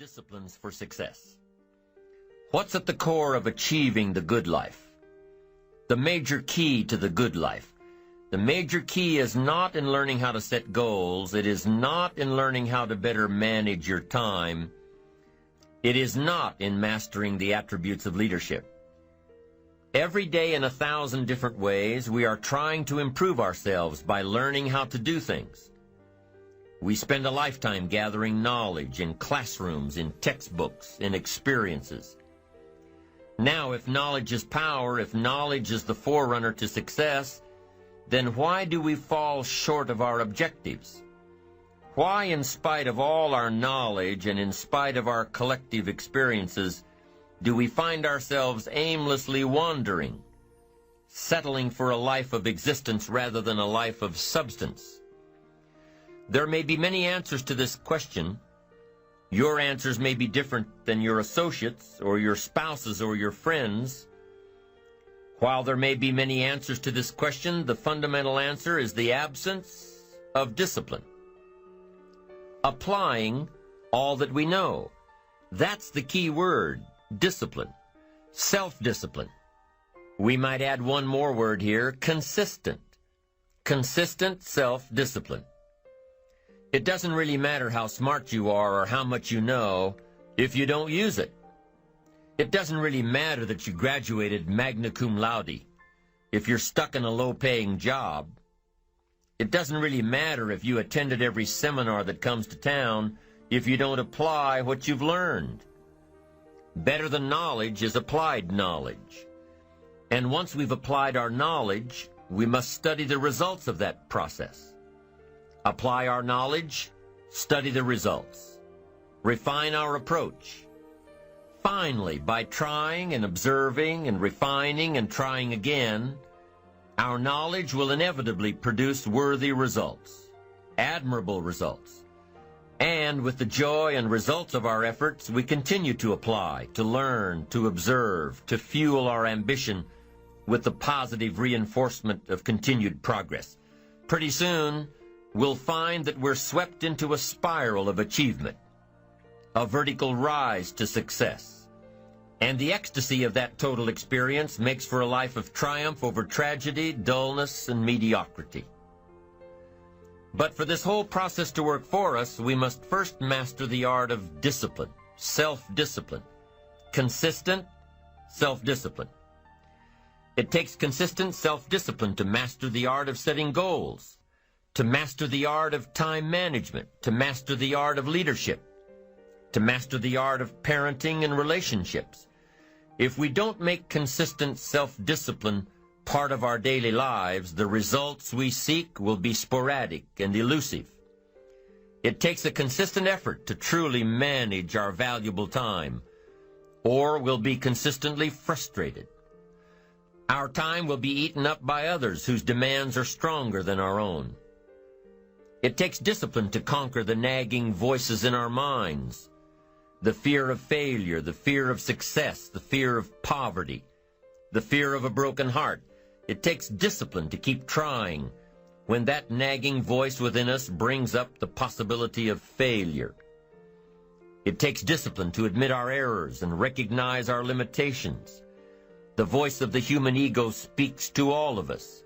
disciplines for success. What's at the core of achieving the good life? The major key to the good life. The major key is not in learning how to set goals. It is not in learning how to better manage your time. It is not in mastering the attributes of leadership. Every day in 1,000 different ways, we are trying to improve ourselves by learning how to do things. We spend a lifetime gathering knowledge in classrooms, in textbooks, in experiences. Now, if knowledge is power, if knowledge is the forerunner to success, then why do we fall short of our objectives? Why, in spite of all our knowledge and in spite of our collective experiences, do we find ourselves aimlessly wandering, settling for a life of existence rather than a life of substance? There may be many answers to this question. Your answers may be different than your associates or your spouses or your friends. While there may be many answers to this question, the fundamental answer is the absence of discipline. Applying all that we know. That's the key word, discipline. Self-discipline. We might add one more word here, consistent. Consistent self-discipline. It doesn't really matter how smart you are or how much you know if you don't use it. It doesn't really matter that you graduated magna cum laude if you're stuck in a low-paying job. It doesn't really matter if you attended every seminar that comes to town if you don't apply what you've learned. Better than knowledge is applied knowledge. And once we've applied our knowledge, we must study the results of that process. Apply our knowledge, study the results. Refine our approach. Finally, by trying and observing and refining and trying again, our knowledge will inevitably produce worthy results, admirable results. And with the joy and results of our efforts, we continue to apply, to learn, to observe, to fuel our ambition with the positive reinforcement of continued progress. Pretty soon, we'll find that we're swept into a spiral of achievement, a vertical rise to success. And the ecstasy of that total experience makes for a life of triumph over tragedy, dullness, and mediocrity. But for this whole process to work for us, we must first master the art of discipline, self-discipline, consistent self-discipline. It takes consistent self-discipline to master the art of setting goals, to master the art of time management, to master the art of leadership, to master the art of parenting and relationships. If we don't make consistent self-discipline part of our daily lives, the results we seek will be sporadic and elusive. It takes a consistent effort to truly manage our valuable time, or we'll be consistently frustrated. Our time will be eaten up by others whose demands are stronger than our own. It takes discipline to conquer the nagging voices in our minds, the fear of failure, the fear of success, the fear of poverty, the fear of a broken heart. It takes discipline to keep trying when that nagging voice within us brings up the possibility of failure. It takes discipline to admit our errors and recognize our limitations. The voice of the human ego speaks to all of us.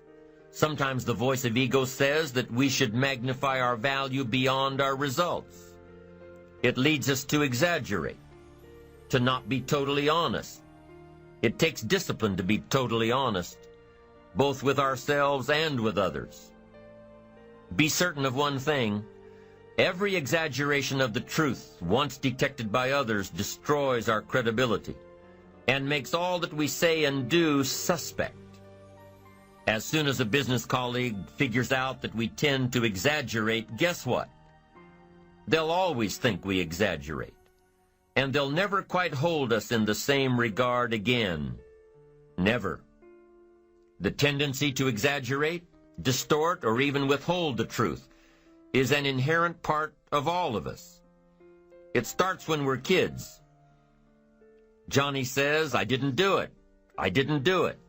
Sometimes the voice of ego says that we should magnify our value beyond our results. It leads us to exaggerate, to not be totally honest. It takes discipline to be totally honest, both with ourselves and with others. Be certain of one thing: every exaggeration of the truth, once detected by others, destroys our credibility and makes all that we say and do suspect. As soon as a business colleague figures out that we tend to exaggerate, guess what? They'll always think we exaggerate, and they'll never quite hold us in the same regard again. Never. The tendency to exaggerate, distort, or even withhold the truth is an inherent part of all of us. It starts when we're kids. Johnny says, "I didn't do it. I didn't do it."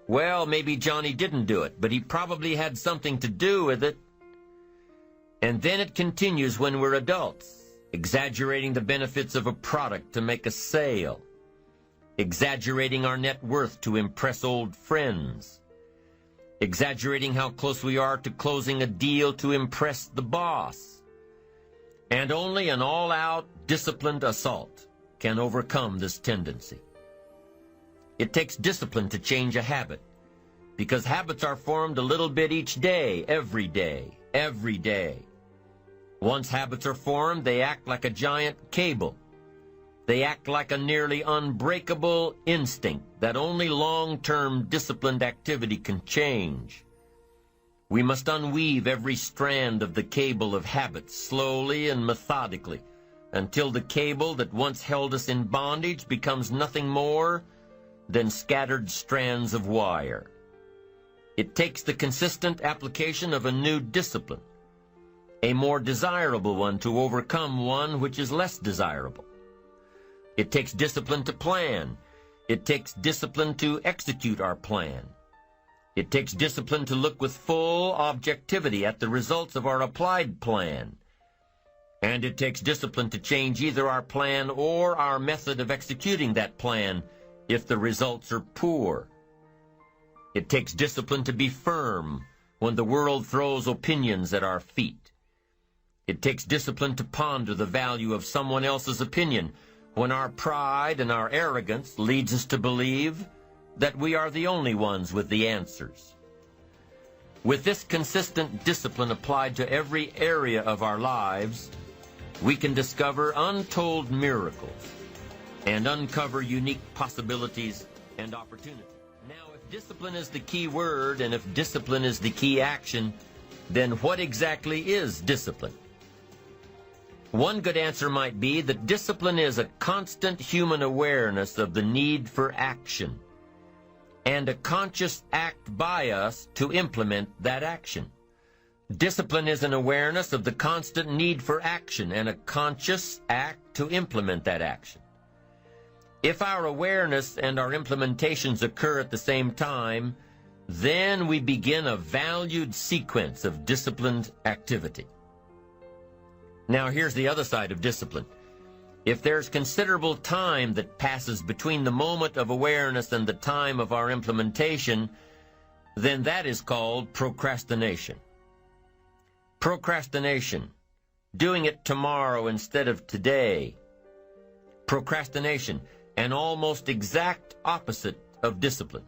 Well, maybe Johnny didn't do it, but he probably had something to do with it. And then it continues when we're adults. exaggerating the benefits of a product to make a sale, exaggerating our net worth to impress old friends, exaggerating how close we are to closing a deal to impress the boss. And only an all-out, disciplined assault can overcome this tendency. It takes discipline to change a habit, because habits are formed a little bit each day, every day, every day. Once habits are formed, they act like a giant cable. They act like a nearly unbreakable instinct that only long-term disciplined activity can change. We must unweave every strand of the cable of habits slowly and methodically until the cable that once held us in bondage becomes nothing more than scattered strands of wire. It takes the consistent application of a new discipline, a more desirable one to overcome one which is less desirable. It takes discipline to plan. It takes discipline to execute our plan. It takes discipline to look with full objectivity at the results of our applied plan. And it takes discipline to change either our plan or our method of executing that plan if the results are poor. It takes discipline to be firm when the world throws opinions at our feet. It takes discipline to ponder the value of someone else's opinion when our pride and our arrogance leads us to believe that we are the only ones with the answers. With this consistent discipline applied to every area of our lives, we can discover untold miracles and uncover unique possibilities and opportunities. Now, if discipline is the key word and if discipline is the key action, then what exactly is discipline? One good answer might be that discipline is a constant human awareness of the need for action and a conscious act by us to implement that action. Discipline is an awareness of the constant need for action and a conscious act to implement that action. If our awareness and our implementations occur at the same time, then we begin a valued sequence of disciplined activity. Now, here's the other side of discipline. If there's considerable time that passes between the moment of awareness and the time of our implementation, then that is called procrastination. Procrastination, doing it tomorrow instead of today. Procrastination, an almost exact opposite of discipline.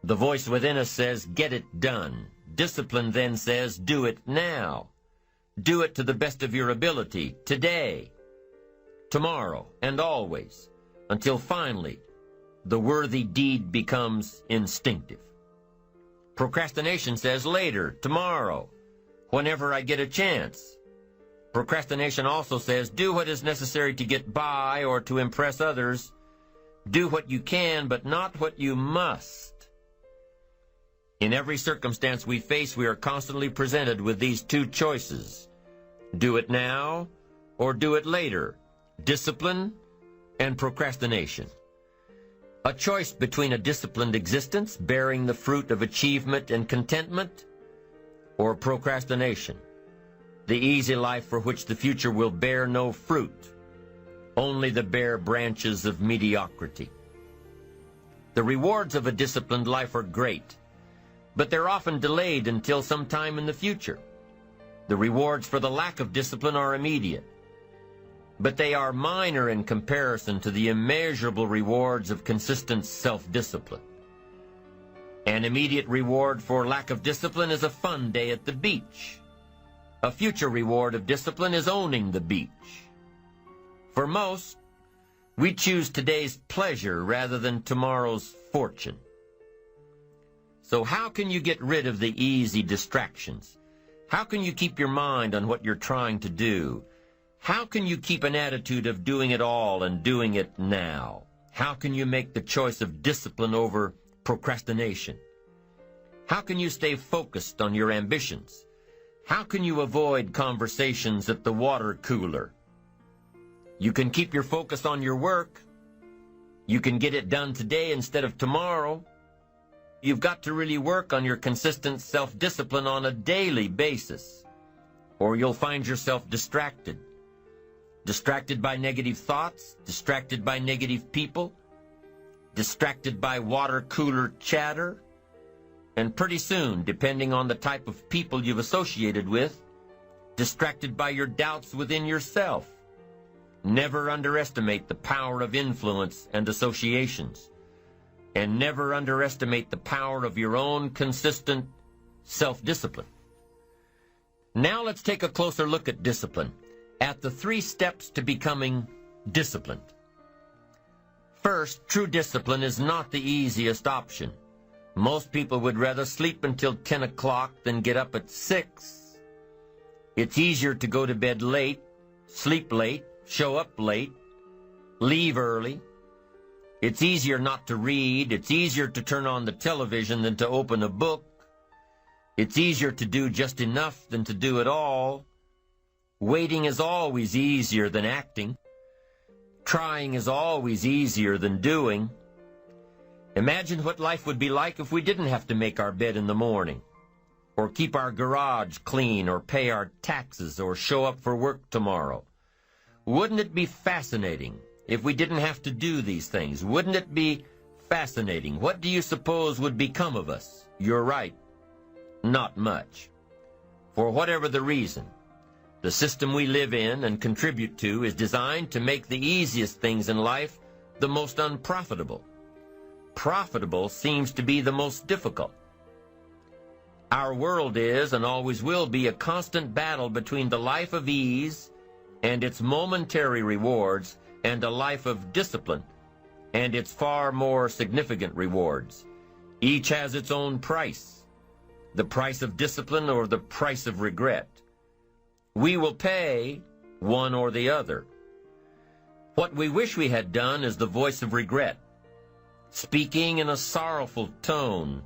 The voice within us says, get it done. Discipline then says, do it now. Do it to the best of your ability, today, tomorrow, and always, until finally the worthy deed becomes instinctive. Procrastination says later, tomorrow, whenever I get a chance. Procrastination also says do what is necessary to get by or to impress others. Do what you can, but not what you must. In every circumstance we face, we are constantly presented with these two choices. Do it now or do it later. Discipline and procrastination. A choice between a disciplined existence bearing the fruit of achievement and contentment or procrastination, the easy life for which the future will bear no fruit, only the bare branches of mediocrity. The rewards of a disciplined life are great, but they're often delayed until some time in the future. The rewards for the lack of discipline are immediate, but they are minor in comparison to the immeasurable rewards of consistent self-discipline. An immediate reward for lack of discipline is a fun day at the beach. A future reward of discipline is owning the beach. For most, we choose today's pleasure rather than tomorrow's fortune. So how can you get rid of the easy distractions? How can you keep your mind on what you're trying to do? How can you keep an attitude of doing it all and doing it now? How can you make the choice of discipline over procrastination? How can you stay focused on your ambitions? How can you avoid conversations at the water cooler? You can keep your focus on your work. You can get it done today instead of tomorrow. You've got to really work on your consistent self-discipline on a daily basis, or you'll find yourself distracted, distracted by negative thoughts, distracted by negative people, distracted by water cooler chatter, and pretty soon, depending on the type of people you've associated with, distracted by your doubts within yourself. Never underestimate the power of influence and associations, and never underestimate the power of your own consistent self-discipline. Now let's take a closer look at discipline, at the 3 steps to becoming disciplined. First, true discipline is not the easiest option. Most people would rather sleep until 10 o'clock than get up at 6. It's easier to go to bed late, sleep late, show up late, leave early. It's easier not to read. It's easier to turn on the television than to open a book. It's easier to do just enough than to do it all. Waiting is always easier than acting. Trying is always easier than doing. Imagine what life would be like if we didn't have to make our bed in the morning, or keep our garage clean, or pay our taxes, or show up for work tomorrow. Wouldn't it be fascinating if we didn't have to do these things? Wouldn't it be fascinating? What do you suppose would become of us? You're right. Not much. For whatever the reason, the system we live in and contribute to is designed to make the easiest things in life the most unprofitable. Profitable seems to be the most difficult. Our world is and always will be a constant battle between the life of ease and its momentary rewards and a life of discipline and its far more significant rewards. Each has its own price, the price of discipline or the price of regret. We will pay one or the other. What we wish we had done is the voice of regret, speaking in a sorrowful tone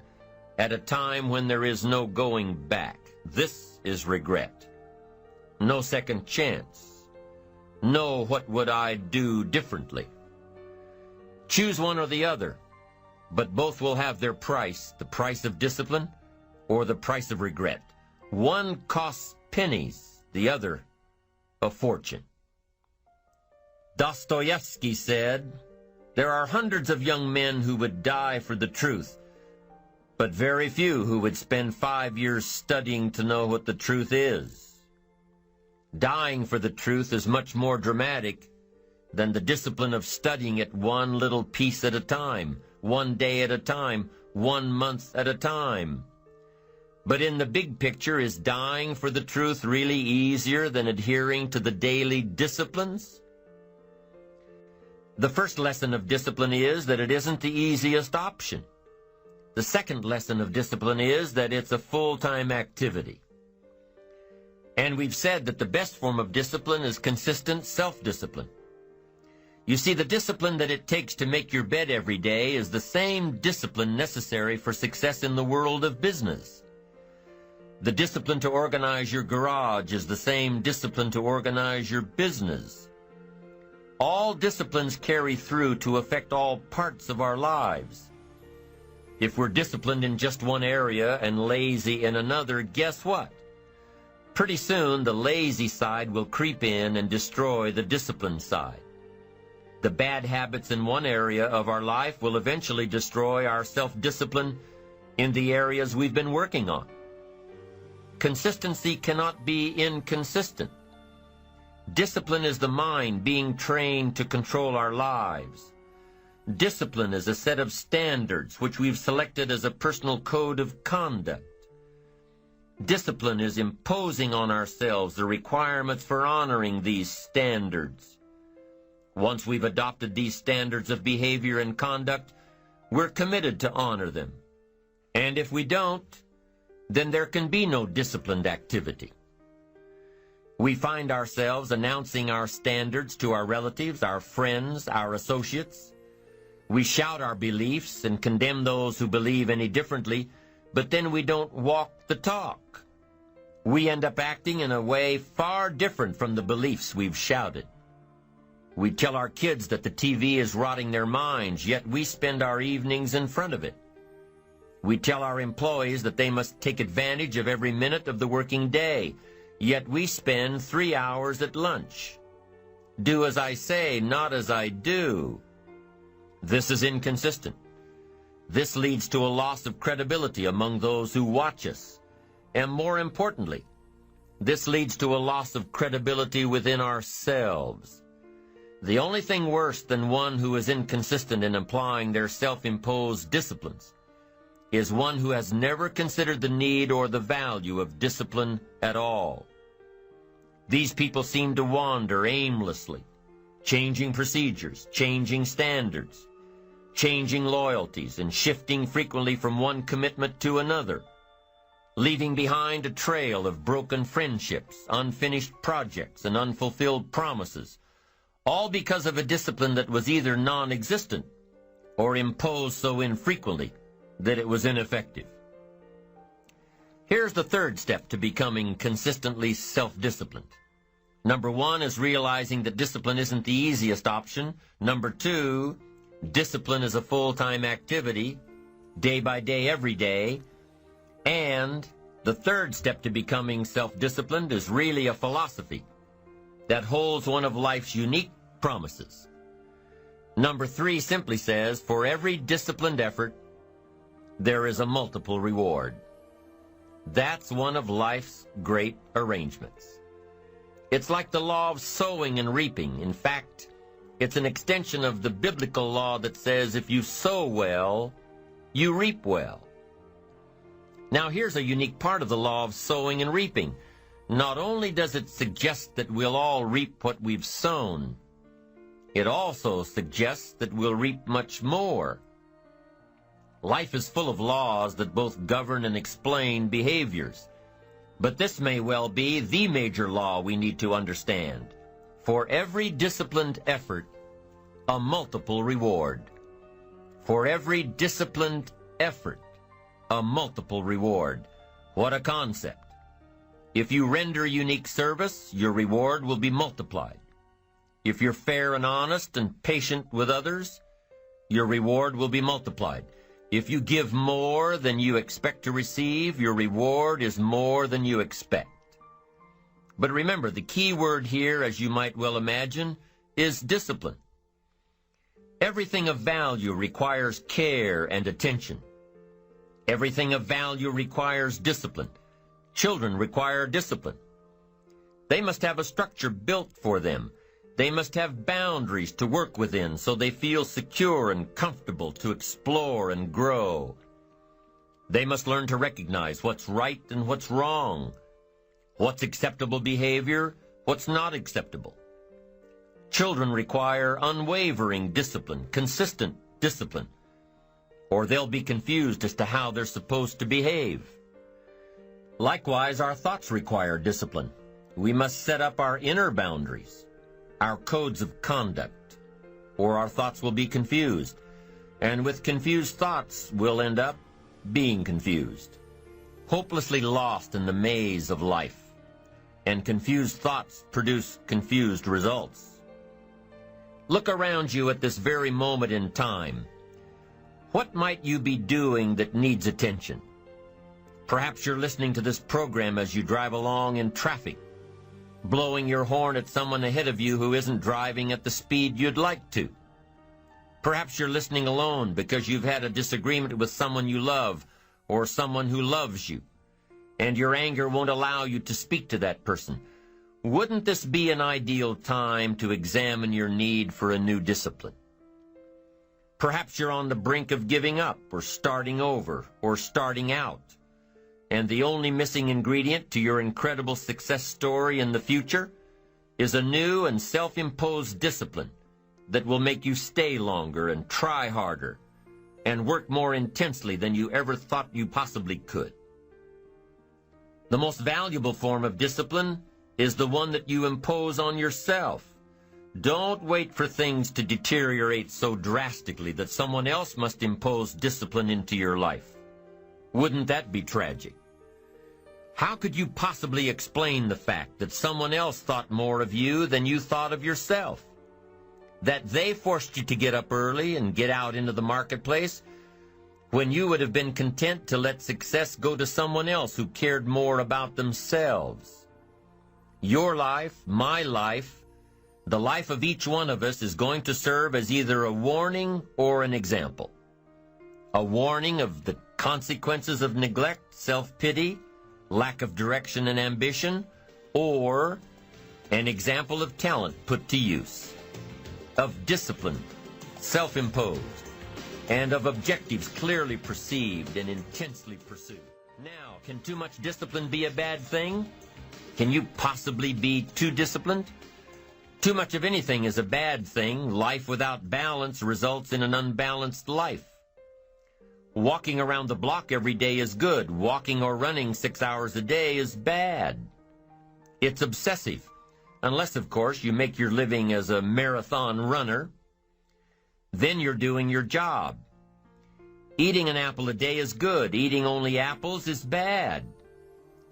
at a time when there is no going back. This is regret. No second chance. No what would I do differently. Choose one or the other, but both will have their price, the price of discipline or the price of regret. One costs pennies, the other a fortune. Dostoevsky said, "There are hundreds of young men who would die for the truth, but very few who would spend 5 years studying to know what the truth is." Dying for the truth is much more dramatic than the discipline of studying it one little piece at a time, one day at a time, 1 month at a time. But in the big picture, is dying for the truth really easier than adhering to the daily disciplines? The first lesson of discipline is that it isn't the easiest option. The second lesson of discipline is that it's a full-time activity. And we've said that the best form of discipline is consistent self-discipline. You see, the discipline that it takes to make your bed every day is the same discipline necessary for success in the world of business. The discipline to organize your garage is the same discipline to organize your business. All disciplines carry through to affect all parts of our lives. If we're disciplined in just one area and lazy in another, guess what? Pretty soon the lazy side will creep in and destroy the disciplined side. The bad habits in one area of our life will eventually destroy our self-discipline in the areas we've been working on. Consistency cannot be inconsistent. Discipline is the mind being trained to control our lives. Discipline is a set of standards which we've selected as a personal code of conduct. Discipline is imposing on ourselves the requirements for honoring these standards. Once we've adopted these standards of behavior and conduct, we're committed to honor them. And if we don't, then there can be no disciplined activity. We find ourselves announcing our standards to our relatives, our friends, our associates. We shout our beliefs and condemn those who believe any differently, but then we don't walk the talk. We end up acting in a way far different from the beliefs we've shouted. We tell our kids that the TV is rotting their minds, yet we spend our evenings in front of it. We tell our employees that they must take advantage of every minute of the working day, yet we spend 3 hours at lunch. Do as I say, not as I do. This is inconsistent. This leads to a loss of credibility among those who watch us. And more importantly, this leads to a loss of credibility within ourselves. The only thing worse than one who is inconsistent in applying their self-imposed disciplines is one who has never considered the need or the value of discipline at all. These people seem to wander aimlessly, changing procedures, changing standards, changing loyalties, and shifting frequently from one commitment to another, leaving behind a trail of broken friendships, unfinished projects, and unfulfilled promises, all because of a discipline that was either non-existent or imposed so infrequently that it was ineffective. Here's the third step to becoming consistently self-disciplined. Number one is realizing that discipline isn't the easiest option. Number two, discipline is a full-time activity, day by day, every day. And the third step to becoming self-disciplined is really a philosophy that holds one of life's unique promises. Number three simply says, for every disciplined effort, there is a multiple reward. That's one of life's great arrangements. It's like the law of sowing and reaping. In fact, it's an extension of the biblical law that says if you sow well, you reap well. Now here's a unique part of the law of sowing and reaping. Not only does it suggest that we'll all reap what we've sown, it also suggests that we'll reap much more. Life is full of laws that both govern and explain behaviors. But this may well be the major law we need to understand. For every disciplined effort, a multiple reward. For every disciplined effort, a multiple reward. What a concept. If you render unique service, your reward will be multiplied. If you're fair and honest and patient with others, your reward will be multiplied. If you give more than you expect to receive, your reward is more than you expect. But remember, the key word here, as you might well imagine, is discipline. Everything of value requires care and attention. Everything of value requires discipline. Children require discipline. They must have a structure built for them. They must have boundaries to work within so they feel secure and comfortable to explore and grow. They must learn to recognize what's right and what's wrong, what's acceptable behavior, what's not acceptable. Children require unwavering discipline, consistent discipline, or they'll be confused as to how they're supposed to behave. Likewise, our thoughts require discipline. We must set up our inner boundaries, our codes of conduct, or our thoughts will be confused. And with confused thoughts, we'll end up being confused, hopelessly lost in the maze of life. And confused thoughts produce confused results. Look around you at this very moment in time. What might you be doing that needs attention? Perhaps you're listening to this program as you drive along in traffic, blowing your horn at someone ahead of you who isn't driving at the speed you'd like to. Perhaps you're listening alone because you've had a disagreement with someone you love or someone who loves you, and your anger won't allow you to speak to that person. Wouldn't this be an ideal time to examine your need for a new discipline? Perhaps you're on the brink of giving up or starting over or starting out, and the only missing ingredient to your incredible success story in the future is a new and self-imposed discipline that will make you stay longer and try harder and work more intensely than you ever thought you possibly could. The most valuable form of discipline is the one that you impose on yourself. Don't wait for things to deteriorate so drastically that someone else must impose discipline into your life. Wouldn't that be tragic? How could you possibly explain the fact that someone else thought more of you than you thought of yourself? That they forced you to get up early and get out into the marketplace when you would have been content to let success go to someone else who cared more about themselves? Your life, my life, The life of each one of us is going to serve as either a warning or an example. A warning of the consequences of neglect, self-pity, lack of direction and ambition, or an example of talent put to use, of discipline, self-imposed, and of objectives clearly perceived and intensely pursued. Now, can too much discipline be a bad thing? Can you possibly be too disciplined? Too much of anything is a bad thing. Life without balance results in an unbalanced life. Walking around the block every day is good. Walking or running 6 hours a day is bad. It's obsessive. Unless, of course, you make your living as a marathon runner. Then you're doing your job. Eating an apple a day is good. Eating only apples is bad.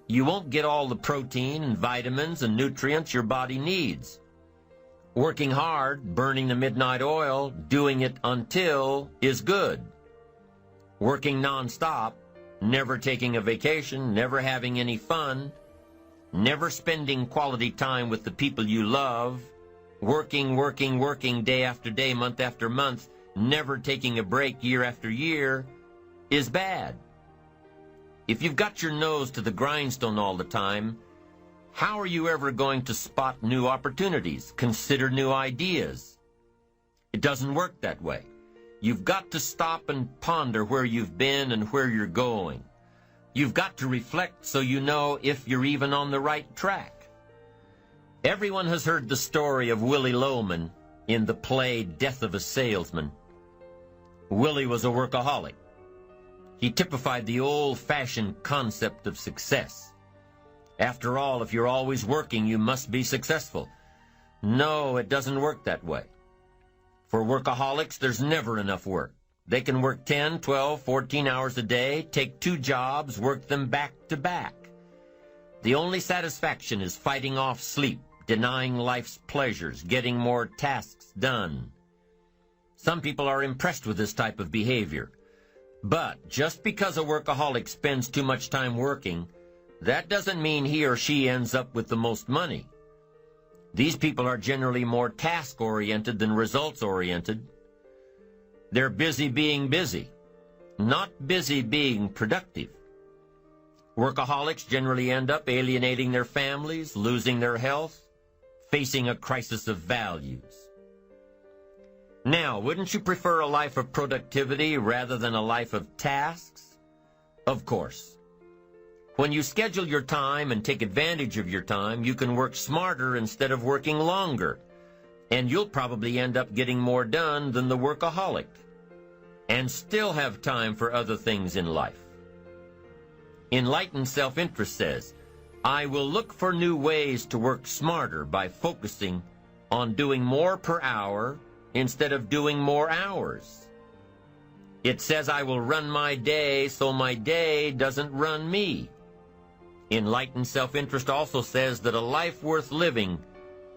You won't get all the protein and vitamins and nutrients your body needs. Working hard, burning the midnight oil, doing it until is good. Working nonstop, never taking a vacation, never having any fun, never spending quality time with the people you love, working day after day, month after month, never taking a break year after year, is bad. If you've got your nose to the grindstone all the time, how are you ever going to spot new opportunities, consider new ideas? It doesn't work that way. You've got to stop and ponder where you've been and where you're going. You've got to reflect so you know if you're even on the right track. Everyone has heard the story of Willie Loman in the play Death of a Salesman. Willie was a workaholic. He typified the old-fashioned concept of success. After all, if you're always working, you must be successful. No, it doesn't work that way. For workaholics, there's never enough work. They can work 10, 12, 14 hours a day, take 2 jobs, work them back to back. The only satisfaction is fighting off sleep, denying life's pleasures, getting more tasks done. Some people are impressed with this type of behavior. But just because a workaholic spends too much time working, that doesn't mean he or she ends up with the most money. These people are generally more task-oriented than results-oriented. They're busy being busy, not busy being productive. Workaholics generally end up alienating their families, losing their health, facing a crisis of values. Now, wouldn't you prefer a life of productivity rather than a life of tasks? Of course. When you schedule your time and take advantage of your time, you can work smarter instead of working longer, and you'll probably end up getting more done than the workaholic, and still have time for other things in life. Enlightened self-interest says, I will look for new ways to work smarter by focusing on doing more per hour instead of doing more hours. It says I will run my day so my day doesn't run me. Enlightened self-interest also says that a life worth living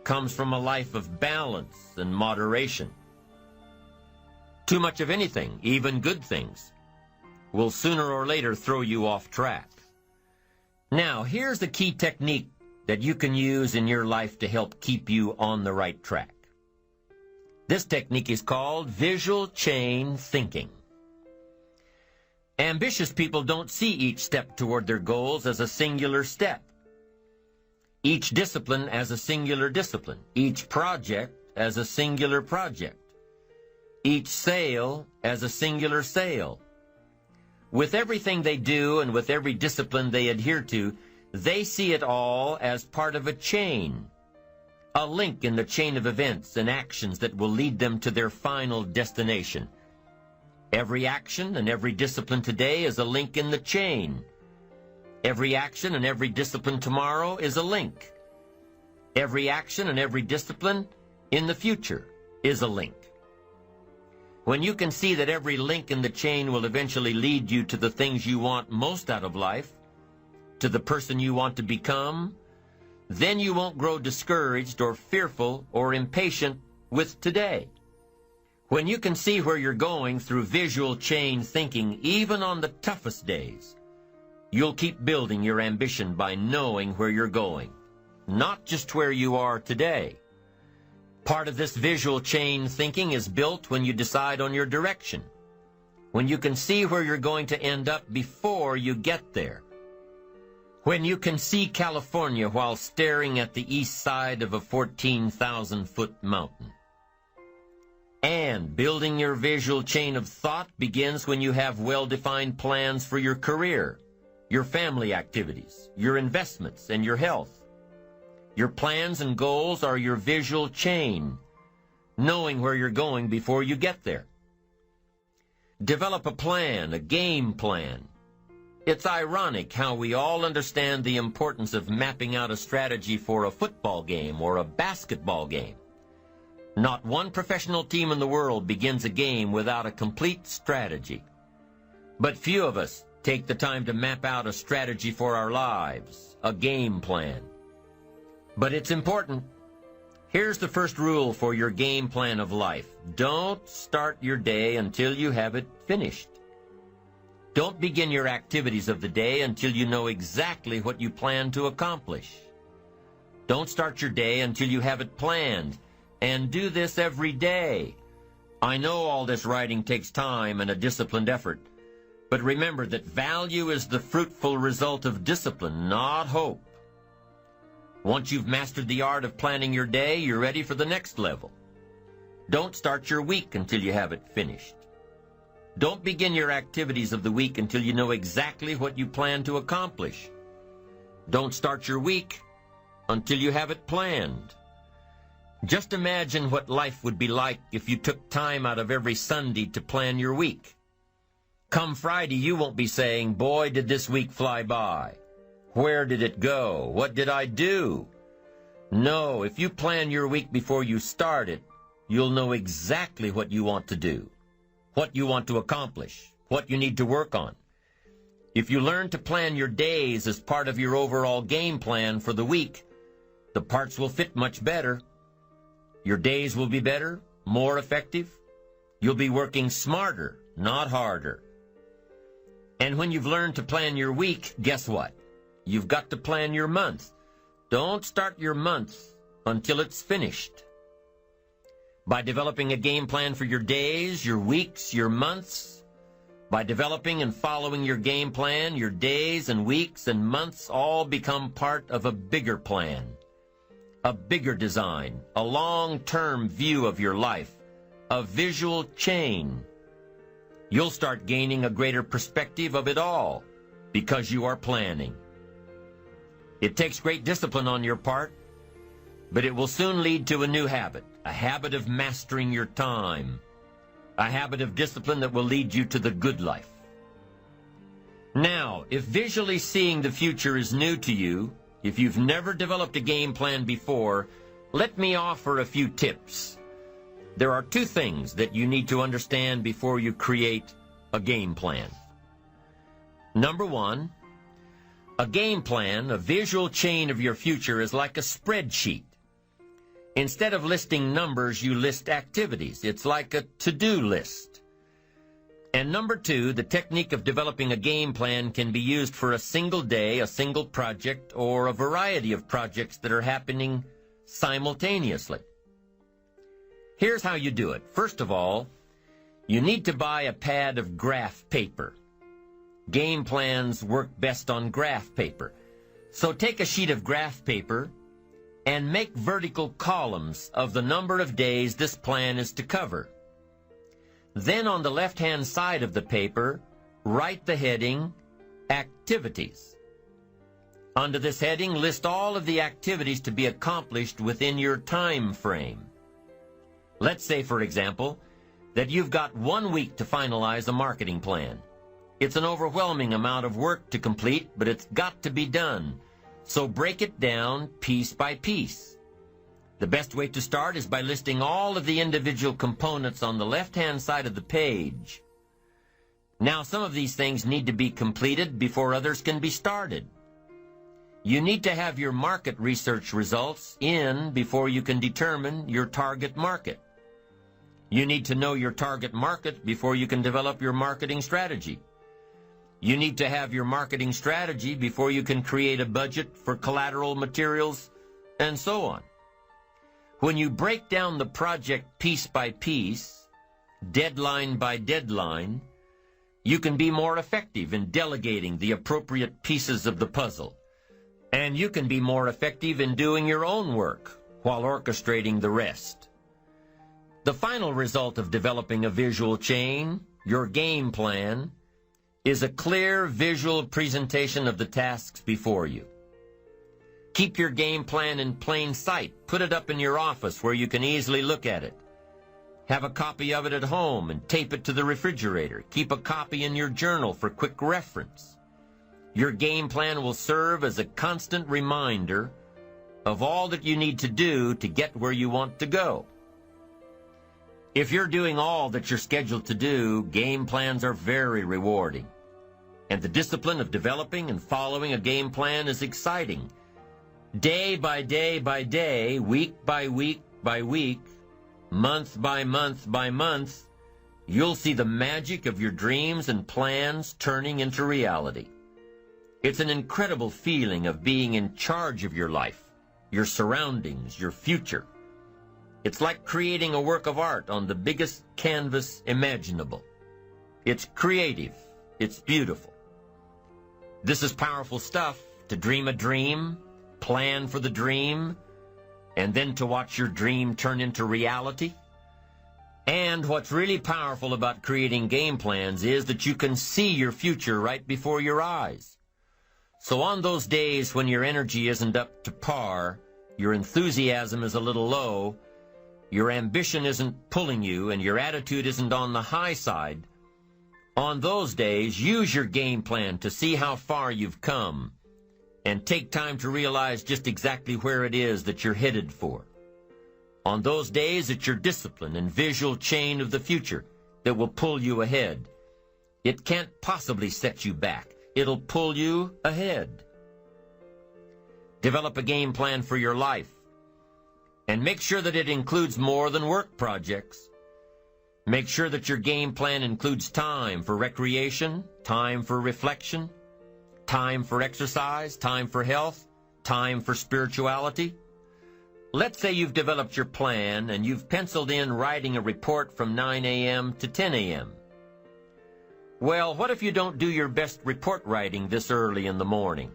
comes from a life of balance and moderation. Too much of anything, even good things, will sooner or later throw you off track. Now, here's the key technique that you can use in your life to help keep you on the right track. This technique is called visual chain thinking. Ambitious people don't see each step toward their goals as a singular step. Each discipline as a singular discipline. Each project as a singular project. Each sale as a singular sale. With everything they do and with every discipline they adhere to, they see it all as part of a chain. A link in the chain of events and actions that will lead them to their final destination. Every action and every discipline today is a link in the chain. Every action and every discipline tomorrow is a link. Every action and every discipline in the future is a link. When you can see that every link in the chain will eventually lead you to the things you want most out of life, to the person you want to become, then you won't grow discouraged or fearful or impatient with today. When you can see where you're going through visual chain thinking, even on the toughest days, you'll keep building your ambition by knowing where you're going, not just where you are today. Part of this visual chain thinking is built when you decide on your direction, when you can see where you're going to end up before you get there, when you can see California while staring at the east side of a 14,000-foot mountain. And building your visual chain of thought begins when you have well-defined plans for your career, your family activities, your investments, and your health. Your plans and goals are your visual chain, knowing where you're going before you get there. Develop a plan, a game plan. It's ironic how we all understand the importance of mapping out a strategy for a football game or a basketball game. Not one professional team in the world begins a game without a complete strategy. But few of us take the time to map out a strategy for our lives, a game plan. But it's important. Here's the first rule for your game plan of life. Don't start your day until you have it finished. Don't begin your activities of the day until you know exactly what you plan to accomplish. Don't start your day until you have it planned, and do this every day. I know all this writing takes time and a disciplined effort, but remember that value is the fruitful result of discipline, not hope. Once you've mastered the art of planning your day, you're ready for the next level. Don't start your week until you have it finished. Don't begin your activities of the week until you know exactly what you plan to accomplish. Don't start your week until you have it planned. Just imagine what life would be like if you took time out of every Sunday to plan your week. Come Friday, you won't be saying, "Boy, did this week fly by. Where did it go? What did I do?" No, if you plan your week before you start it, you'll know exactly what you want to do, what you want to accomplish, what you need to work on. If you learn to plan your days as part of your overall game plan for the week, the parts will fit much better. Your days will be better, more effective. You'll be working smarter, not harder. And when you've learned to plan your week, guess what? You've got to plan your month. Don't start your month until it's finished. By developing a game plan for your days, your weeks, your months, by developing and following your game plan, your days and weeks and months all become part of a bigger plan, a bigger design, a long-term view of your life, a visual chain. You'll start gaining a greater perspective of it all because you are planning. It takes great discipline on your part, but it will soon lead to a new habit, a habit of mastering your time, a habit of discipline that will lead you to the good life. Now, if visually seeing the future is new to you, if you've never developed a game plan before, let me offer a few tips. There are two things that you need to understand before you create a game plan. Number one, a game plan, a visual chain of your future, is like a spreadsheet. Instead of listing numbers, you list activities. It's like a to-do list. And number two, the technique of developing a game plan can be used for a single day, a single project, or a variety of projects that are happening simultaneously. Here's how you do it. First of all, you need to buy a pad of graph paper. Game plans work best on graph paper. So take a sheet of graph paper and make vertical columns of the number of days this plan is to cover. Then on the left-hand side of the paper, write the heading, Activities. Under this heading, list all of the activities to be accomplished within your time frame. Let's say, for example, that you've got 1 week to finalize a marketing plan. It's an overwhelming amount of work to complete, but it's got to be done. So break it down piece by piece. The best way to start is by listing all of the individual components on the left-hand side of the page. Now, some of these things need to be completed before others can be started. You need to have your market research results in before you can determine your target market. You need to know your target market before you can develop your marketing strategy. You need to have your marketing strategy before you can create a budget for collateral materials, and so on. When you break down the project piece by piece, deadline by deadline, you can be more effective in delegating the appropriate pieces of the puzzle. And you can be more effective in doing your own work while orchestrating the rest. The final result of developing a visual chain, your game plan, is a clear visual presentation of the tasks before you. Keep your game plan in plain sight. Put it up in your office where you can easily look at it. Have a copy of it at home and tape it to the refrigerator. Keep a copy in your journal for quick reference. Your game plan will serve as a constant reminder of all that you need to do to get where you want to go. If you're doing all that you're scheduled to do, game plans are very rewarding. And the discipline of developing and following a game plan is exciting. Day by day by day, week by week by week, month by month by month, you'll see the magic of your dreams and plans turning into reality. It's an incredible feeling of being in charge of your life, your surroundings, your future. It's like creating a work of art on the biggest canvas imaginable. It's creative. It's beautiful. This is powerful stuff, to dream a dream, plan for the dream, and then to watch your dream turn into reality. And what's really powerful about creating game plans is that you can see your future right before your eyes. So on those days when your energy isn't up to par, your enthusiasm is a little low, your ambition isn't pulling you, and your attitude isn't on the high side, on those days, use your game plan to see how far you've come and take time to realize just exactly where it is that you're headed for. On those days, it's your discipline and visual chain of the future that will pull you ahead. It can't possibly set you back. It'll pull you ahead. Develop a game plan for your life and make sure that it includes more than work projects. Make sure that your game plan includes time for recreation, time for reflection, time for exercise, time for health, time for spirituality. Let's say you've developed your plan and you've penciled in writing a report from 9 a.m. to 10 a.m. Well, what if you don't do your best report writing this early in the morning?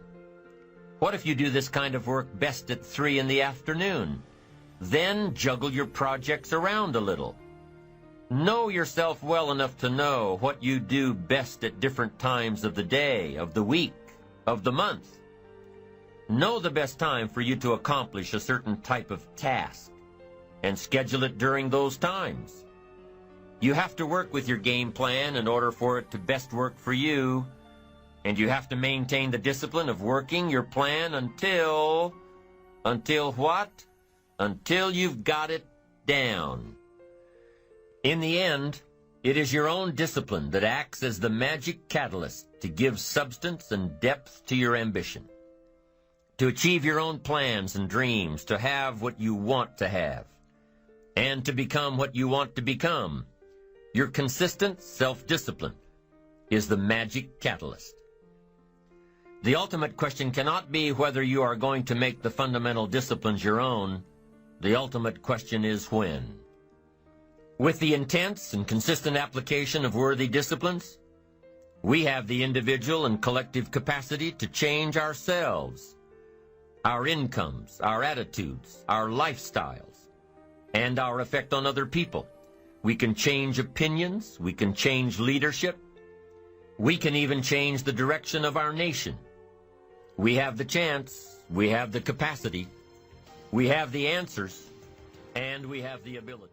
What if you do this kind of work best at 3 in the afternoon? Then juggle your projects around a little. Know yourself well enough to know what you do best at different times of the day, of the week, of the month. Know the best time for you to accomplish a certain type of task and schedule it during those times. You have to work with your game plan in order for it to best work for you, and you have to maintain the discipline of working your plan until what? Until you've got it down. In the end, it is your own discipline that acts as the magic catalyst to give substance and depth to your ambition, to achieve your own plans and dreams, to have what you want to have, and to become what you want to become. Your consistent self-discipline is the magic catalyst. The ultimate question cannot be whether you are going to make the fundamental disciplines your own. The ultimate question is when. With the intense and consistent application of worthy disciplines, we have the individual and collective capacity to change ourselves, our incomes, our attitudes, our lifestyles, and our effect on other people. We can change opinions, we can change leadership, we can even change the direction of our nation. We have the chance, we have the capacity, we have the answers, and we have the ability.